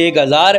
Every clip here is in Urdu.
1000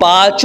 5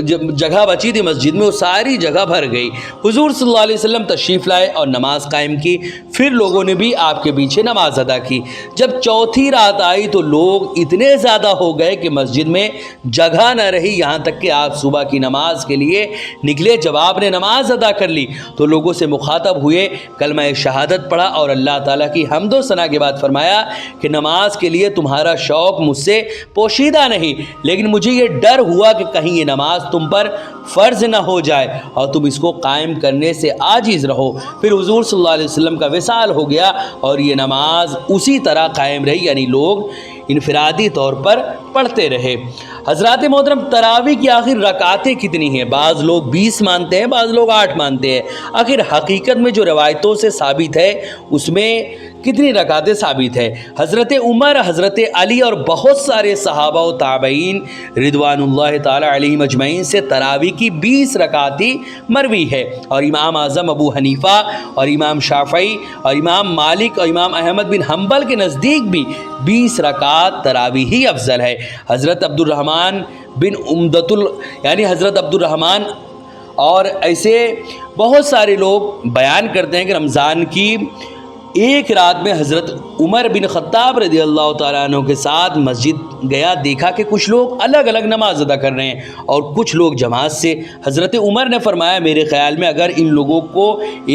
جگہ بچی تھی مسجد میں وہ ساری جگہ بھر گئی۔ حضور صلی اللہ علیہ وسلم تشریف لائے اور نماز قائم کی، پھر لوگوں نے بھی آپ کے پیچھے نماز ادا کی۔ جب چوتھی رات آئی تو لوگ اتنے زیادہ ہو گئے کہ مسجد میں جگہ نہ رہی، یہاں تک کہ آپ صبح کی نماز کے لیے نکلے۔ جب آپ نے نماز ادا کر لی تو لوگوں سے مخاطب ہوئے، کلمہ شہادت پڑھا اور اللہ تعالیٰ کی حمد و ثنا کے بعد فرمایا کہ نماز کے لیے تمہارا شوق مجھ سے پوشیدہ نہیں، لیکن مجھے یہ ڈر ہوا کہ کہیں یہ نماز تم پر فرض نہ ہو جائے اور تم اس کو قائم کرنے سے عاجز رہو۔ پھر حضور صلی اللہ علیہ وسلم کا وصال ہو گیا اور یہ نماز اسی طرح قائم رہی، یعنی لوگ انفرادی طور پر پڑھتے رہے۔ حضرات محترم، تراویح کی آخر رکعتیں کتنی ہیں؟ بعض لوگ 20 مانتے ہیں، بعض لوگ 8 مانتے ہیں۔ آخر حقیقت میں جو روایتوں سے ثابت ہے اس میں کتنی رکعتیں ثابت ہے؟ حضرت عمر، حضرت علی اور بہت سارے صحابہ و تابعین رضوان اللہ تعالی علیہم اجمعین سے تراویح کی 20 رکعتیں مروی ہے، اور امام اعظم ابو حنیفہ اور امام شافعی اور امام مالک اور امام احمد بن حنبل کے نزدیک بھی 20 رکعت تراویح ہی افضل ہے۔ حضرت عبد الرحمن بن یعنی حضرت عبد الرحمن اور ایسے بہت سارے لوگ بیان کرتے ہیں کہ رمضان کی ایک رات میں حضرت عمر بن خطاب رضی اللہ تعالیٰ عنہ کے ساتھ مسجد گیا، دیکھا کہ کچھ لوگ الگ الگ نماز ادا کر رہے ہیں اور کچھ لوگ جماعت سے۔ حضرت عمر نے فرمایا میرے خیال میں اگر ان لوگوں کو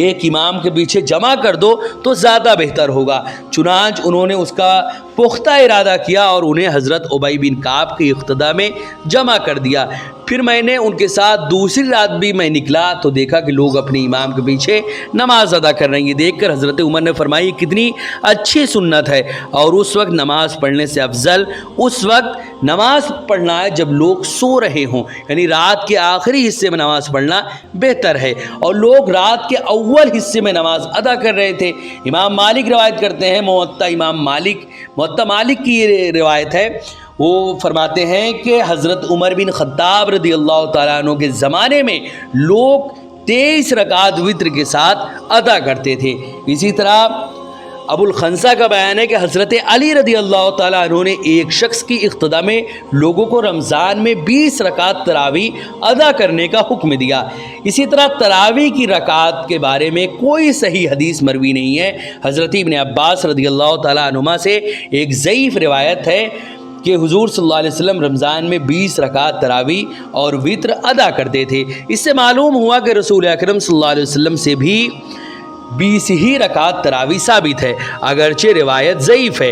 ایک امام کے پیچھے جمع کر دو تو زیادہ بہتر ہوگا، چنانچہ انہوں نے اس کا پختہ ارادہ کیا اور انہیں حضرت ابی بن کعب کی اقتداء میں جمع کر دیا۔ پھر میں نے ان کے ساتھ دوسری رات بھی میں نکلا تو دیکھا کہ لوگ اپنے امام کے پیچھے نماز ادا کر رہے ہیں۔ یہ دیکھ کر حضرت عمر نے فرمایا یہ کتنی اچھی سنت ہے، اور اس وقت نماز پڑھنے سے افضل اس وقت نماز پڑھنا ہے جب لوگ سو رہے ہوں، یعنی رات کے آخری حصے میں نماز پڑھنا بہتر ہے، اور لوگ رات کے اول حصے میں نماز ادا کر رہے تھے۔ امام مالک روایت کرتے ہیں، موطا مالک کی یہ روایت ہے، وہ فرماتے ہیں کہ حضرت عمر بن خطاب رضی اللہ تعالیٰ عنہ کے زمانے میں لوگ 23 رکعت وتر کے ساتھ ادا کرتے تھے۔ اسی طرح ابو الخنسہ کا بیان ہے کہ حضرت علی رضی اللہ تعالیٰ عنہ نے ایک شخص کی اقتداء میں لوگوں کو رمضان میں 20 رکعت تراویح ادا کرنے کا حکم دیا۔ اسی طرح تراویح کی رکعت کے بارے میں کوئی صحیح حدیث مروی نہیں ہے۔ حضرت ابن عباس رضی اللہ تعالیٰ عنہما سے ایک ضعیف روایت ہے کہ حضور صلی اللہ علیہ وسلم رمضان میں 20 رکعت تراویح اور وتر ادا کرتے تھے۔ اس سے معلوم ہوا کہ رسول اکرم صلی اللہ علیہ وسلم سے بھی 20 ہی رکعت تراویح ثابت ہے، اگرچہ روایت ضعیف ہے،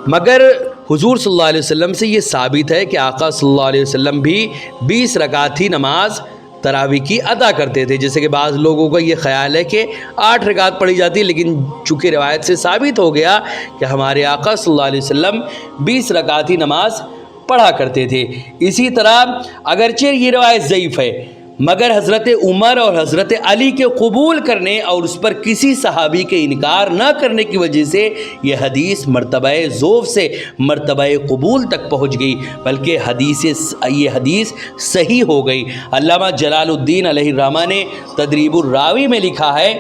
مگر حضور صلی اللہ علیہ وسلم سے یہ ثابت ہے کہ آقا صلی اللہ علیہ وسلم بھی 20 رکعت ہی نماز تراویح کی ادا کرتے تھے۔ جیسے کہ بعض لوگوں کا یہ خیال ہے کہ 8 رکعت پڑھی جاتی ہے، لیکن چونکہ روایت سے ثابت ہو گیا کہ ہمارے آقا صلی اللہ علیہ وسلم 20 رکعت ہی نماز پڑھا کرتے تھے۔ اسی طرح اگرچہ یہ روایت ضعیف ہے، مگر حضرت عمر اور حضرت علی کے قبول کرنے اور اس پر کسی صحابی کے انکار نہ کرنے کی وجہ سے یہ حدیث مرتبہ ذوف سے مرتبہ قبول تک پہنچ گئی، بلکہ یہ حدیث صحیح ہو گئی۔ علامہ جلال الدین علیہ الرحمہ نے تدریب الراوی میں لکھا ہے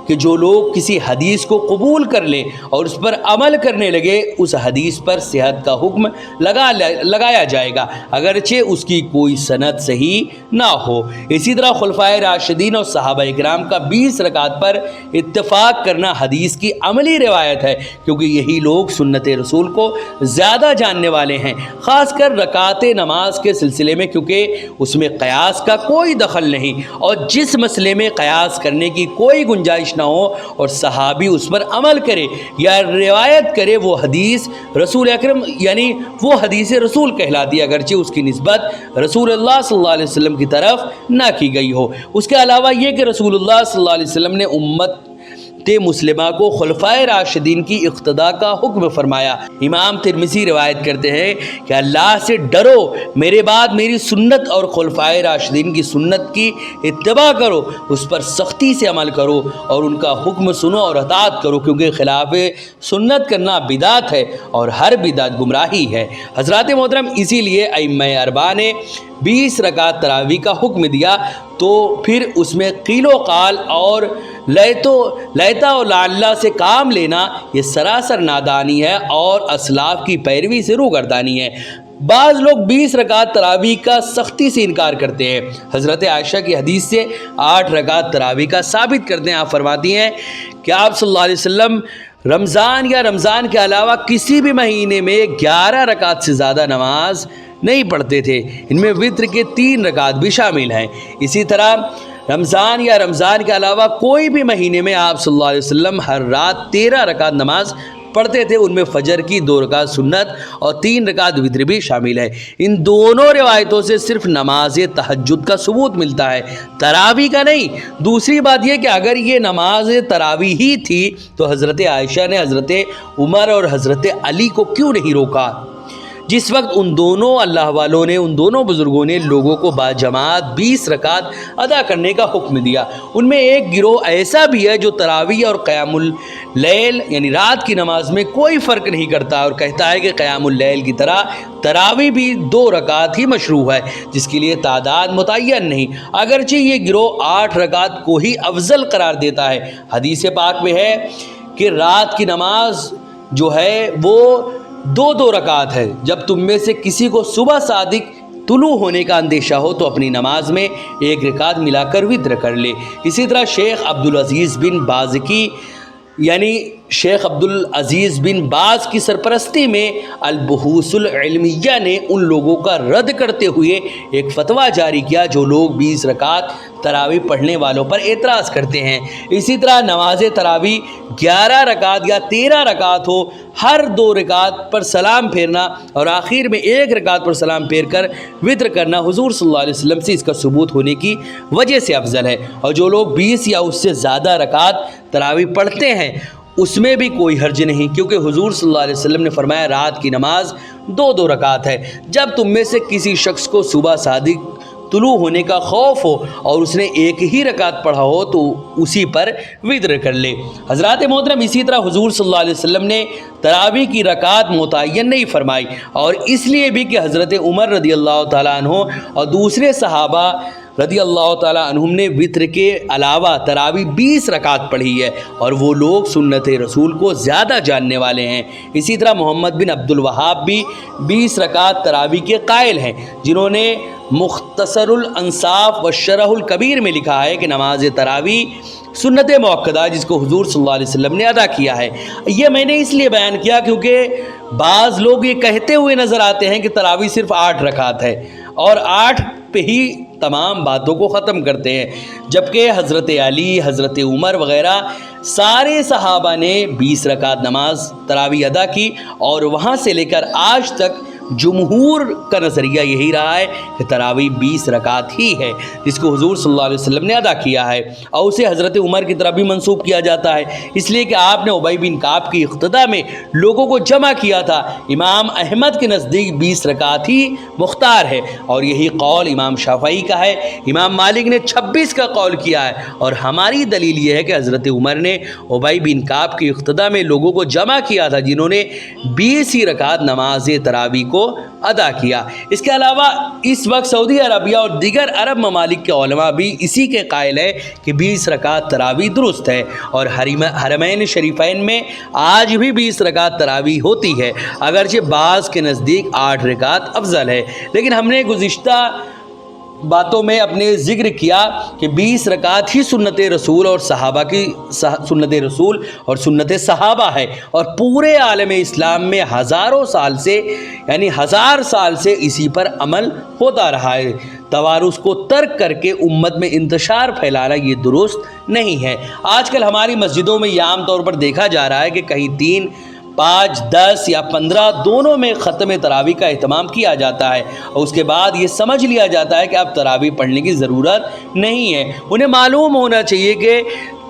کہ جو لوگ کسی حدیث کو قبول کر لیں اور اس پر عمل کرنے لگے، اس حدیث پر صحت کا حکم لگایا جائے گا، اگرچہ اس کی کوئی سند صحیح نہ ہو۔ اسی طرح خلفائے راشدین اور صحابہ کرام کا 20 رکعت پر اتفاق کرنا حدیث کی عملی روایت ہے، کیونکہ یہی لوگ سنت رسول کو زیادہ جاننے والے ہیں، خاص کر رکعت نماز کے سلسلے میں، کیونکہ اس میں قیاس کا کوئی دخل نہیں، اور جس مسئلے میں قیاس کرنے کی کوئی گنجائش نہ ہو اور صحابی اس پر عمل کرے یا روایت کرے، وہ حدیث رسول اکرم یعنی وہ حدیث رسول کہلاتی ہے، اگرچہ اس کی نسبت رسول اللہ صلی اللہ علیہ وسلم کی طرف نہ کی گئی ہو۔ اس کے علاوہ یہ کہ رسول اللہ صلی اللہ علیہ وسلم نے امت مسلمہ کو خلفائے راشدین کی اقتداء کا حکم فرمایا۔ امام ترمذی روایت کرتے ہیں کہ اللہ سے ڈرو، میرے بعد میری سنت اور خلفائے راشدین کی سنت کی اتباع کرو، اس پر سختی سے عمل کرو اور ان کا حکم سنو اور اطاعت کرو، کیونکہ خلاف سنت کرنا بدعت ہے اور ہر بدعت گمراہی ہے۔ حضرات محترم، اسی لیے ائمہ اربعہ نے 20 رکعت تراویح کا حکم دیا، تو پھر اس میں قیل و قال اور لیتا و لعلہ سے کام لینا یہ سراسر نادانی ہے اور اسلاف کی پیروی سے روگردانی ہے۔ بعض لوگ 20 رکعت تراویح کا سختی سے انکار کرتے ہیں۔ حضرت عائشہ کی حدیث سے 8 رکعت تراویح کا ثابت کرتے ہیں۔ آپ فرماتی ہیں کہ آپ صلی اللہ علیہ وسلم رمضان یا رمضان کے علاوہ کسی بھی مہینے میں 11 رکعت سے زیادہ نماز نہیں پڑھتے تھے، ان میں وتر کے 3 رکعت بھی شامل ہیں۔ اسی طرح رمضان یا رمضان کے علاوہ کوئی بھی مہینے میں آپ صلی اللہ علیہ وسلم ہر رات 13 رکعت نماز پڑھتے تھے، ان میں فجر کی 2 رکعت سنت اور 3 رکعت وتر بھی شامل ہے۔ ان دونوں روایتوں سے صرف نماز تہجد کا ثبوت ملتا ہے، تراویح کا نہیں۔ دوسری بات یہ کہ اگر یہ نماز تراویح ہی تھی تو حضرت عائشہ نے حضرت عمر اور حضرت علی کو کیوں نہیں روکا؟ جس وقت ان دونوں اللہ والوں نے، ان دونوں بزرگوں نے لوگوں کو باجماعت 20 رکعت ادا کرنے کا حکم دیا۔ ان میں ایک گروہ ایسا بھی ہے جو تراویح اور قیام اللیل یعنی رات کی نماز میں کوئی فرق نہیں کرتا اور کہتا ہے کہ قیام اللیل کی طرح تراویح بھی 2 رکعت ہی مشروع ہے، جس کے لیے تعداد متعین نہیں، اگرچہ یہ گروہ 8 رکعت کو ہی افضل قرار دیتا ہے۔ حدیث پاک میں ہے کہ رات کی نماز جو ہے وہ 2 رکعت ہے۔ جب تم میں سے کسی کو صبح صادق طلوع ہونے کا اندیشہ ہو تو اپنی نماز میں 1 رکعت ملا کر وتر کر لے۔ اسی طرح شیخ عبدالعزیز بن باز کی شیخ عبدالعزیز بن باز کی سرپرستی میں البحوث العلمیہ نے ان لوگوں کا رد کرتے ہوئے ایک فتویٰ جاری کیا جو لوگ 20 رکعت تراویح پڑھنے والوں پر اعتراض کرتے ہیں۔ اسی طرح نماز تراویح 11 رکعت یا 13 رکعت ہو، ہر 2 رکعت پر سلام پھیرنا اور آخر میں 1 رکعت پر سلام پھیر کر وتر کرنا حضور صلی اللہ علیہ وسلم سے اس کا ثبوت ہونے کی وجہ سے افضل ہے۔ اور جو لوگ 20 یا اس سے زیادہ رکعت تراویح پڑھتے ہیں اس میں بھی کوئی حرج نہیں، کیونکہ حضور صلی اللہ علیہ وسلم نے فرمایا رات کی نماز 2 رکعت ہے۔ جب تم میں سے کسی شخص کو صبح صادق طلوع ہونے کا خوف ہو اور اس نے 1 ہی رکعت پڑھا ہو تو اسی پر وتر کر لے۔ حضرات محترم، اسی طرح حضور صلی اللہ علیہ وسلم نے تراویح کی رکعت متعین نہیں فرمائی، اور اس لیے بھی کہ حضرت عمر رضی اللہ تعالیٰ عنہ اور دوسرے صحابہ رضی اللہ تعالیٰ عنہم نے وتر کے علاوہ تراویح 20 رکعت پڑھی ہے، اور وہ لوگ سنت رسول کو زیادہ جاننے والے ہیں۔ اسی طرح محمد بن عبد الوہاب بھی 20 رکعت تراویح کے قائل ہیں، جنہوں نے مختصر الانصاف و شرح الکبیر میں لکھا ہے کہ نماز تراویح سنت موقدہ جس کو حضور صلی اللہ علیہ وسلم نے ادا کیا ہے۔ یہ میں نے اس لیے بیان کیا کیونکہ بعض لوگ یہ کہتے ہوئے نظر آتے ہیں کہ تراویح صرف 8 رکعت ہے اور 8 پہ ہی تمام باتوں کو ختم کرتے ہیں، جبکہ حضرت علی، حضرت عمر وغیرہ سارے صحابہ نے 20 رکعت نماز تراویح ادا کی، اور وہاں سے لے کر آج تک جمہور کا نظریہ یہی رہا ہے کہ تراویح 20 رکعت ہی ہے جس کو حضور صلی اللہ علیہ وسلم نے ادا کیا ہے، اور اسے حضرت عمر کی طرف بھی منسوب کیا جاتا ہے، اس لیے کہ آپ نے ابی بن کعب کی اقتدا میں لوگوں کو جمع کیا تھا۔ امام احمد کے نزدیک 20 رکعت ہی مختار ہے، اور یہی قول امام شافعی کا ہے۔ امام مالک نے 26 کا قول کیا ہے، اور ہماری دلیل یہ ہے کہ حضرت عمر نے ابی بن کعب کی اقتدا میں لوگوں کو جمع کیا تھا جنہوں نے 20 ہی رکعت نماز تراویح کو ادا کیا۔ اس کے علاوہ اس وقت سعودی عربیہ اور دیگر عرب ممالک کے علماء بھی اسی کے قائل ہیں کہ 20 رکعت تراویح درست ہے، اور حرمین شریفین میں آج بھی 20 رکعت تراویح ہوتی ہے، اگرچہ بعض کے نزدیک 8 رکعت افضل ہے۔ لیکن ہم نے گزشتہ باتوں میں اپنے ذکر کیا کہ 20 رکعت ہی سنت رسول اور صحابہ کی سنت رسول اور سنت صحابہ ہے، اور پورے عالم اسلام میں ہزاروں سال سے یعنی 1000 سال سے اسی پر عمل ہوتا رہا ہے۔ توارث کو ترک کر کے امت میں انتشار پھیلانا یہ درست نہیں ہے۔ آج کل ہماری مسجدوں میں یہ عام طور پر دیکھا جا رہا ہے کہ کہیں 3، 5، 10 یا 15 دونوں میں ختم تراویح کا اہتمام کیا جاتا ہے، اور اس کے بعد یہ سمجھ لیا جاتا ہے کہ اب تراویح پڑھنے کی ضرورت نہیں ہے۔ انہیں معلوم ہونا چاہیے کہ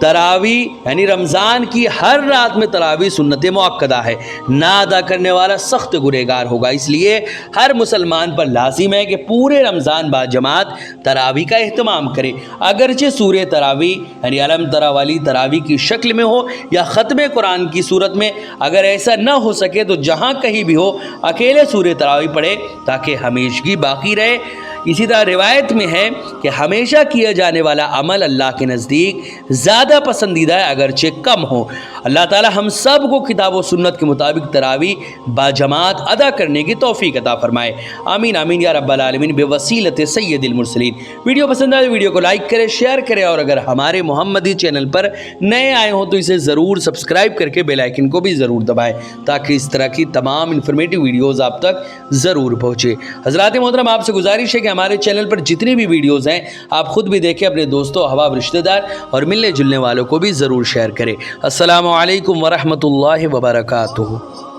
تراویح یعنی رمضان کی ہر رات میں تراویح سنت موقدہ ہے، نہ ادا کرنے والا سخت گنہگار ہوگا۔ اس لیے ہر مسلمان پر لازم ہے کہ پورے رمضان باجماعت تراویح کا اہتمام کرے، اگرچہ سورہ تراویح یعنی علم ترا والی تراویح کی شکل میں ہو یا ختم قرآن کی صورت میں۔ اگر ایسا نہ ہو سکے تو جہاں کہیں بھی ہو اکیلے سورہ تراویح پڑھے تاکہ ہمیشگی باقی رہے۔ اسی طرح روایت میں ہے کہ ہمیشہ کیا جانے والا عمل اللہ کے نزدیک زیادہ پسندیدہ ہے اگرچہ کم ہو۔ اللہ تعالی ہم سب کو کتاب و سنت کے مطابق تراویح باجماعت ادا کرنے کی توفیق عطا فرمائے، آمین آمین یا رب العالمین بوسیلۃ سید المرسلین۔ ویڈیو پسند آئے ویڈیو کو لائک کریں، شیئر کریں، اور اگر ہمارے محمدی چینل پر نئے آئے ہوں تو اسے ضرور سبسکرائب کر کے بیل آئیکن کو بھی ضرور دبائیں تاکہ اس طرح کی تمام انفارمیٹیو ویڈیوز آپ تک ضرور پہنچے۔ حضرات محترم، آپ سے گزارش ہے کہ ہمارے چینل پر جتنی بھی ویڈیوز ہیں آپ خود بھی دیکھیں، اپنے دوستوں، احباب، رشتہ دار اور ملنے جلنے والوں کو بھی ضرور شیئر کریں۔ السلام علیکم ورحمۃ اللہ وبرکاتہ۔